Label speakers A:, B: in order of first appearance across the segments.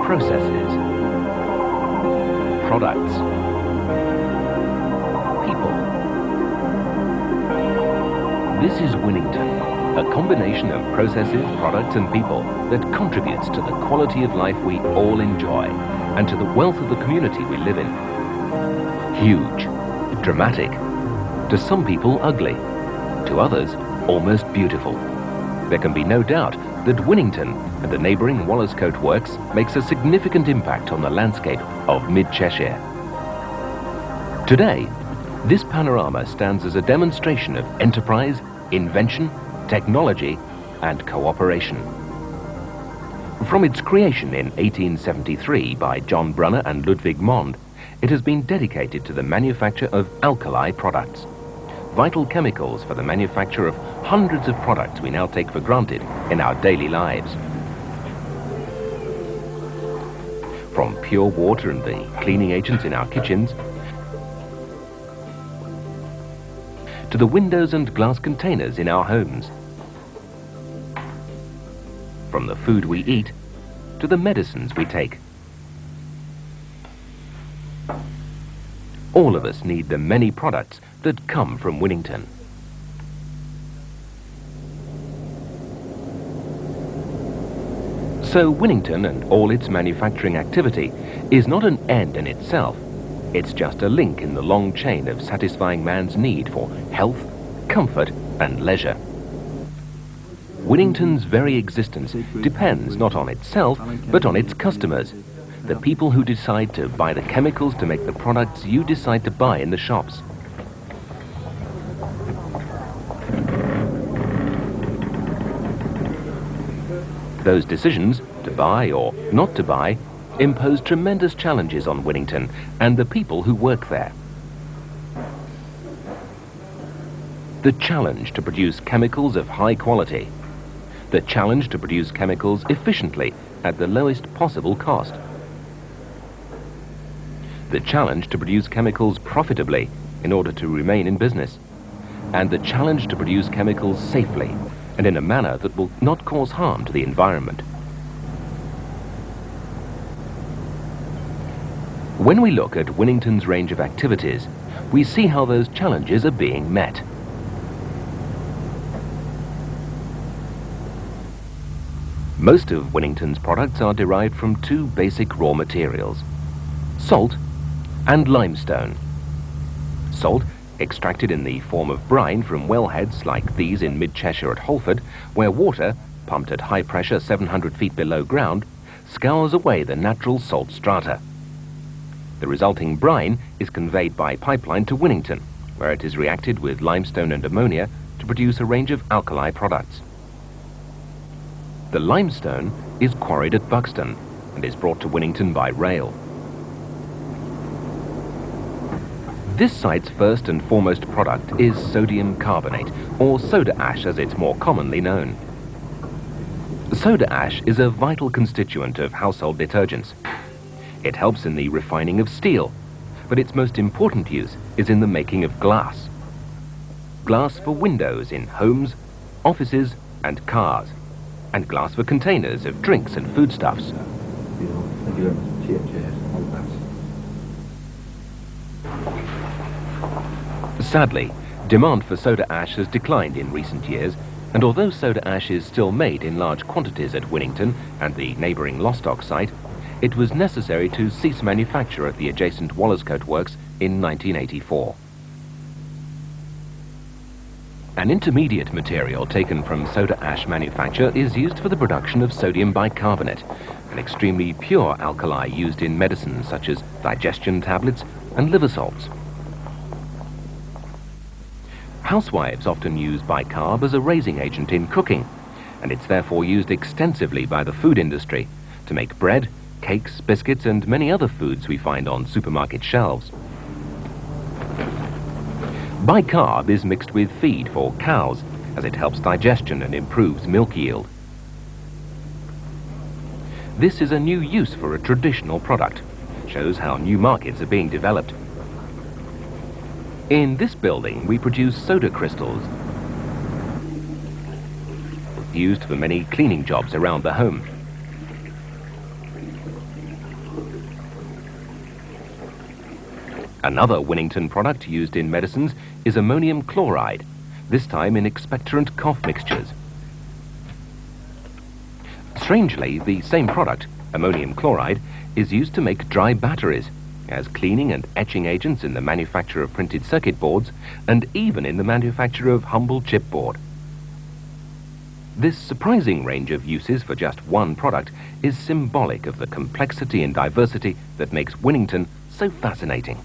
A: processes, products, people. This is Winnington, a combination of processes, products and people that contributes to the quality of life we all enjoy and to the wealth of the community we live in. Huge, dramatic, to some people ugly, to others almost beautiful. There can be no doubt that Winnington and the neighbouring Wallerscote Works makes a significant impact on the landscape of mid-Cheshire. Today, this panorama stands as a demonstration of enterprise, invention, technology and cooperation. From its creation in 1873 by John Brunner and Ludwig Mond, it has been dedicated to the manufacture of alkali products, vital chemicals for the manufacture of hundreds of products we now take for granted in our daily lives. From pure water and the cleaning agents in our kitchens, to the windows and glass containers in our homes. From the food we eat, to the medicines we take. All of us need the many products that come from Winnington. So Winnington and all its manufacturing activity is not an end in itself. It's just a link in the long chain of satisfying man's need for health, comfort and leisure. Winnington's very existence depends not on itself, but on its customers, the people who decide to buy the chemicals to make the products you decide to buy in the shops. Those decisions, to buy or not to buy, impose tremendous challenges on Winnington and the people who work there. The challenge to produce chemicals of high quality. The challenge to produce chemicals efficiently at the lowest possible cost. The challenge to produce chemicals profitably in order to remain in business. And the challenge to produce chemicals safely and in a manner that will not cause harm to the environment. When we look at Winnington's range of activities, we see how those challenges are being met. Most of Winnington's products are derived from two basic raw materials, salt and limestone. Salt, extracted in the form of brine from wellheads like these in mid-Cheshire at Holford, where water, pumped at high pressure 700 feet below ground, scours away the natural salt strata. The resulting brine is conveyed by pipeline to Winnington, where it is reacted with limestone and ammonia to produce a range of alkali products. The limestone is quarried at Buxton and is brought to Winnington by rail. This site's first and foremost product is sodium carbonate, or soda ash as it's more commonly known. Soda ash is a vital constituent of household detergents. It helps in the refining of steel, but its most important use is in the making of glass. Glass for windows in homes, offices and cars, and glass for containers of drinks and foodstuffs. Sadly, demand for soda ash has declined in recent years, and although soda ash is still made in large quantities at Winnington and the neighbouring Lostock site, it was necessary to cease manufacture at the adjacent Wallerscote Works in 1984. An intermediate material taken from soda ash manufacture is used for the production of sodium bicarbonate, an extremely pure alkali used in medicines such as digestion tablets and liver salts. Housewives often use bicarb as a raising agent in cooking, and it's therefore used extensively by the food industry to make bread, cakes, biscuits and many other foods we find on supermarket shelves. Bicarb is mixed with feed for cows as it helps digestion and improves milk yield. This is a new use for a traditional product. Shows how new markets are being developed. In this building we produce soda crystals used for many cleaning jobs around the home. Another Winnington product used in medicines is ammonium chloride, this time in expectorant cough mixtures. Strangely, the same product, ammonium chloride, is used to make dry batteries, as cleaning and etching agents in the manufacture of printed circuit boards, and even in the manufacture of humble chipboard. This surprising range of uses for just one product is symbolic of the complexity and diversity that makes Winnington so fascinating.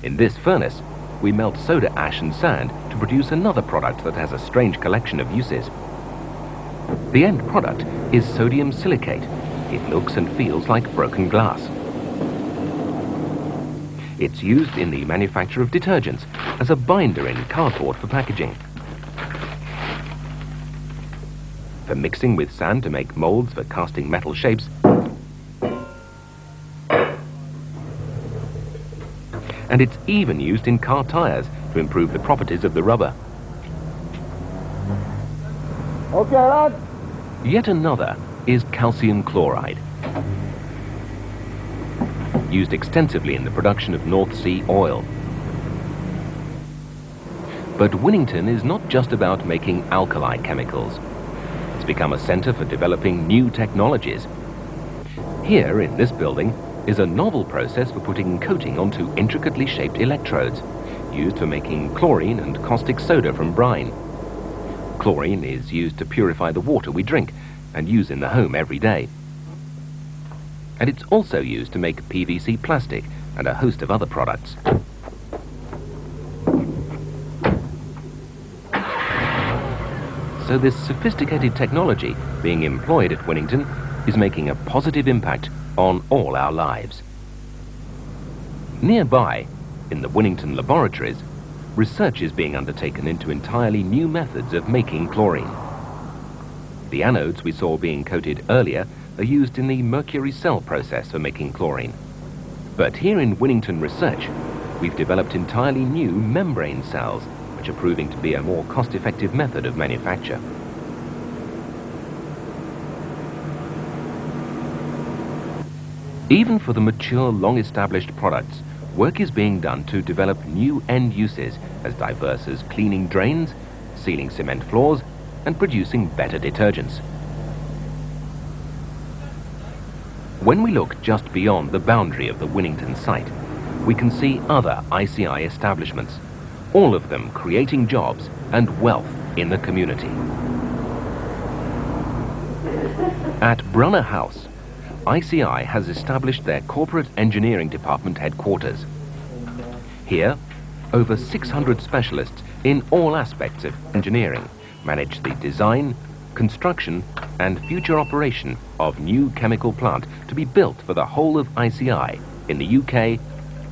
A: In this furnace, we melt soda ash and sand to produce another product that has a strange collection of uses. The end product is sodium silicate. It looks and feels like broken glass. It's used in the manufacture of detergents as a binder in cardboard for packaging. For mixing with sand to make molds for casting metal shapes, and it's even used in car tires to improve the properties of the rubber.
B: Okay, lad.
A: Yet another is calcium chloride, used extensively in the production of North Sea oil. But Winnington is not just about making alkali chemicals. It's become a centre for developing new technologies. Here, in this building, is a novel process for putting coating onto intricately shaped electrodes, used for making chlorine and caustic soda from brine. Chlorine is used to purify the water we drink and use in the home every day. And it's also used to make PVC plastic and a host of other products. So this sophisticated technology being employed at Winnington is making a positive impact on all our lives. Nearby, in the Winnington laboratories, research is being undertaken into entirely new methods of making chlorine. The anodes we saw being coated earlier are used in the mercury cell process for making chlorine. But here in Winnington Research, we've developed entirely new membrane cells, which are proving to be a more cost-effective method of manufacture. Even for the mature, long-established products, work is being done to develop new end uses as diverse as cleaning drains, sealing cement floors, and producing better detergents. When we look just beyond the boundary of the Winnington site, we can see other ICI establishments, all of them creating jobs and wealth in the community. At Brunner House, ICI has established their corporate engineering department headquarters. Here, over 600 specialists in all aspects of engineering manage the design, construction, and future operation of new chemical plant to be built for the whole of ICI in the UK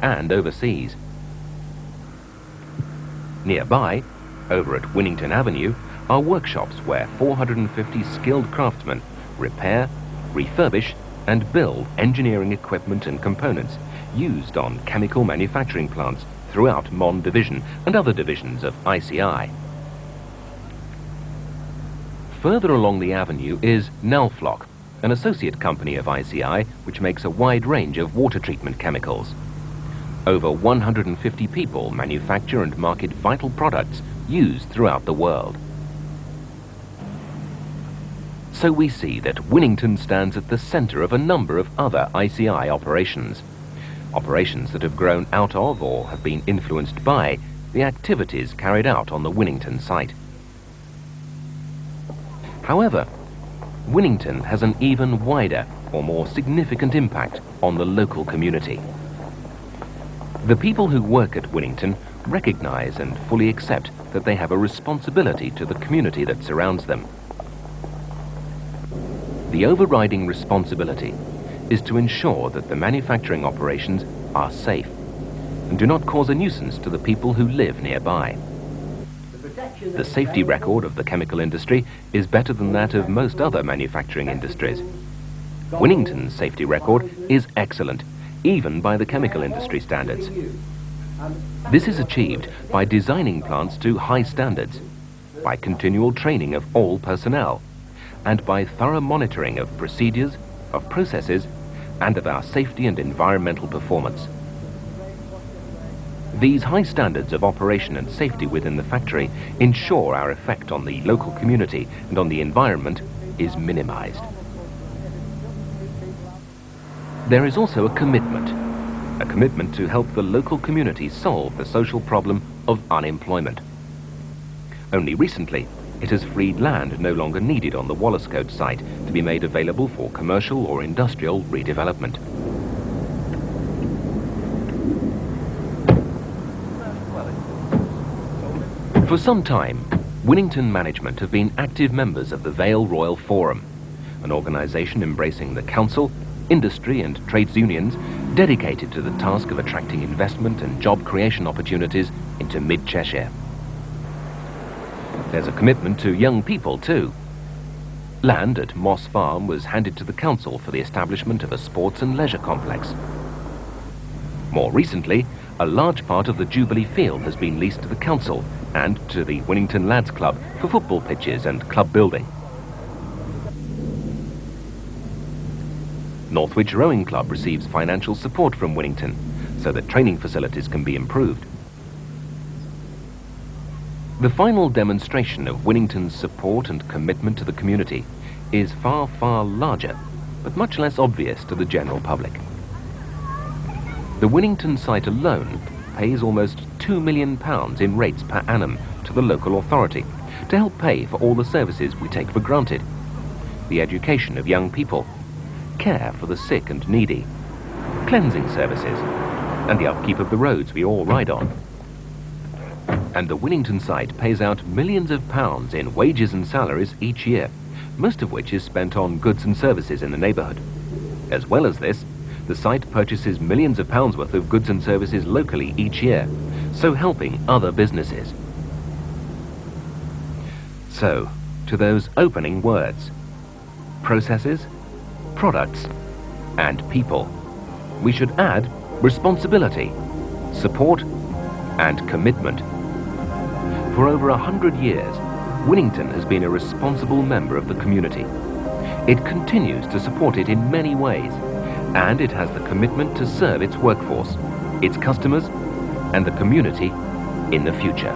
A: and overseas. Nearby, over at Winnington Avenue, are workshops where 450 skilled craftsmen repair, refurbish, and build engineering equipment and components used on chemical manufacturing plants throughout Mond division and other divisions of ICI. Further along the avenue is Nelfloc, an associate company of ICI which makes a wide range of water treatment chemicals. Over 150 people manufacture and market vital products used throughout the world. So we see that Winnington stands at the centre of a number of other ICI operations. Operations that have grown out of or have been influenced by the activities carried out on the Winnington site. However, Winnington has an even wider or more significant impact on the local community. The people who work at Winnington recognise and fully accept that they have a responsibility to the community that surrounds them. The overriding responsibility is to ensure that the manufacturing operations are safe and do not cause a nuisance to the people who live nearby. The safety record of the chemical industry is better than that of most other manufacturing industries. Winnington's safety record is excellent, even by the chemical industry standards. This is achieved by designing plants to high standards, by continual training of all personnel, and by thorough monitoring of procedures, of processes, and of our safety and environmental performance. These high standards of operation and safety within the factory ensure our effect on the local community and on the environment is minimized. There is also a commitment to help the local community solve the social problem of unemployment. Only recently, it has freed land no longer needed on the Wallerscote site to be made available for commercial or industrial redevelopment. For some time, Winnington management have been active members of the Vale Royal Forum, an organisation embracing the council, industry and trades unions dedicated to the task of attracting investment and job creation opportunities into mid-Cheshire. There's a commitment to young people too. Land at Moss Farm was handed to the council for the establishment of a sports and leisure complex. More recently, a large part of the Jubilee Field has been leased to the council and to the Winnington Lads Club for football pitches and club building. Northwich Rowing Club receives financial support from Winnington so that training facilities can be improved. The final demonstration of Winnington's support and commitment to the community is far, far larger, but much less obvious to the general public. The Winnington site alone pays almost £2 million in rates per annum to the local authority to help pay for all the services we take for granted: the education of young people, care for the sick and needy, cleansing services, and the upkeep of the roads we all ride on. And the Winnington site pays out millions of pounds in wages and salaries each year, most of which is spent on goods and services in the neighbourhood. As well as this, the site purchases millions of pounds worth of goods and services locally each year, so helping other businesses. So, to those opening words: processes, products, and people, we should add responsibility, support, and commitment. For over 100 years, Winnington has been a responsible member of the community. It continues to support it in many ways, and it has the commitment to serve its workforce, its customers, and the community in the future.